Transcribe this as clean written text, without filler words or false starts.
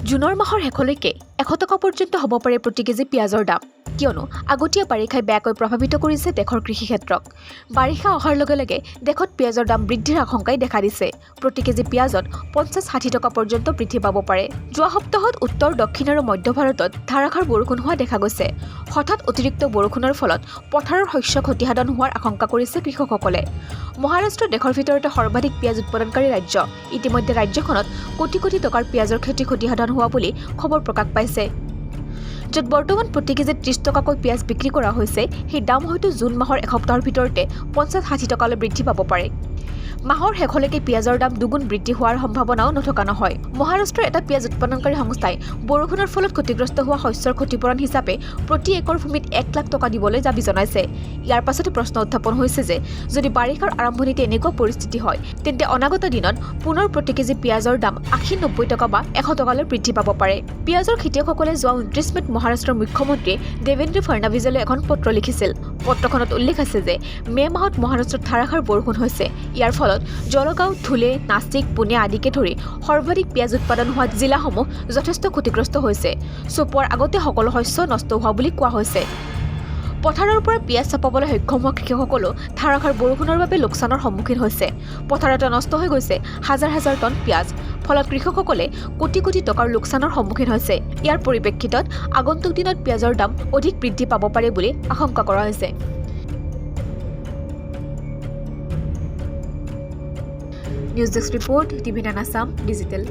জুনৰ মাহৰ শেষলৈকে 100 টকা পৰ্যন্ত হ'ব পাৰে প্ৰতি কেজি পিঁয়াজৰ দাম কিয়নো আগতীয়া বাৰিষাই বেয়াকৈ প্ৰভাৱিত কৰিছে দেশৰ কৃষি ক্ষেত্ৰক বাৰিষা অহাৰ লগে লগে দেশত পিঁয়াজৰ দাম বৃদ্ধিৰ আশংকাই দেখা দিছে প্ৰতি কেজি পিঁয়াজত 50-60 টকা পৰ্যন্ত বৃদ্ধি পাব পাৰে যোৱা সপ্তাহত উত্তৰ দক্ষিণ আৰু মধ্য ভাৰতত ধাৰাসাৰ বৰষুণ হোৱা দেখা গৈছে হঠাৎ অতিৰিক্ত বৰষুণৰ ফলত পথাৰৰ শস্য ক্ষতিসাধন হোৱাৰ আশংকা কৰিছে কৃষকসকলে মহাৰাষ্ট্ৰ দেশৰ ভিতৰতে সৰ্বাধিক পিঁয়াজ উৎপাদনকাৰী ৰাজ্য ইতিমধ্যে ৰাজ্যখনত কোটি কোটি টকাৰ পিঁয়াজৰ ক্ষতিসাধন হোৱা বুলি খবৰ প্ৰকাশ পাইছে য'ত বৰ্তমান প্ৰতি কেজিত 30 টকাকৈ পিঁয়াজ বিক্ৰী কৰা হৈছে সেই দাম হয়তো জুন মাহৰ এসপ্তাহৰ ভিতৰতে 50-60 টকালৈ বৃদ্ধি পাব পাৰে মাহৰ শেষলৈকে পিঁয়াজৰ দাম দুগুণ বৃদ্ধি হোৱাৰ সম্ভাৱনাও নথকা নহয় মহাৰাষ্ট্ৰৰ এটা পিঁয়াজ উৎপাদনকাৰী সংস্থাই বৰষুণৰ ফলত ক্ষতিগ্ৰস্ত হোৱা শস্যৰ ক্ষতিপূৰণ হিচাপে প্ৰতি একৰ ভূমিত 1 লাখ টকা দিবলৈ দাবী জনাইছে ইয়াৰ পাছতে প্ৰশ্ন উত্থাপন হৈছে যে যদি বাৰিষাৰ আৰম্ভণিতে এনেকুৱা পৰিস্থিতি হয় তেন্তে অনাগত দিনত পুনৰ প্ৰতি কেজি পিঁয়াজৰ দাম 80-90 টকা বা 100 টকালৈ বৃদ্ধি পাব পাৰে পিঁয়াজৰ খেতিয়কসকলে যোৱা 29 মেত মহাৰাষ্ট্ৰৰ মুখ্যমন্ত্ৰী দেৱেন্দ্ৰ ফডণৱিছলৈ এখন পত্ৰ লিখিছিল পত্ৰখনত উল্লেখ আছে যে মে মাহত মহাৰাষ্ট্ৰত ধাৰাসাৰ বৰষুণ হৈছে ইয়াৰ ফলত জলগাঁও ধুলে নাছিক পুনে আদিকে ধৰি সৰ্বাধিক পিঁয়াজ উৎপাদন হোৱা জিলাসমূহ যথেষ্ট ক্ষতিগ্ৰস্ত হৈছে চপোৱাৰ আগতে সকলো শস্য নষ্ট হোৱা বুলি কোৱা হৈছে পথাৰৰ পৰা পিঁয়াজ চপাবলৈ সক্ষম হোৱা কৃষকসকলো ধাৰাসাৰ বৰষুণৰ বাবে লোকচানৰ সন্মুখীন হৈছে পথাৰতে নষ্ট হৈ গৈছে হাজাৰ হাজাৰ টন পিঁয়াজ ফলত কৃষকসকলে কোটি কোটি টকাৰ লোকচানৰ সন্মুখীন হৈছে ইয়াৰ পৰিপ্ৰেক্ষিতত আগন্তুক দিনত পিঁয়াজৰ দাম অধিক বৃদ্ধি পাব পাৰে বুলি আশংকা কৰা হৈছে নিউজ ডেস্ক ৰিপোৰ্ট টিভি নানাসাম ডিজিটেল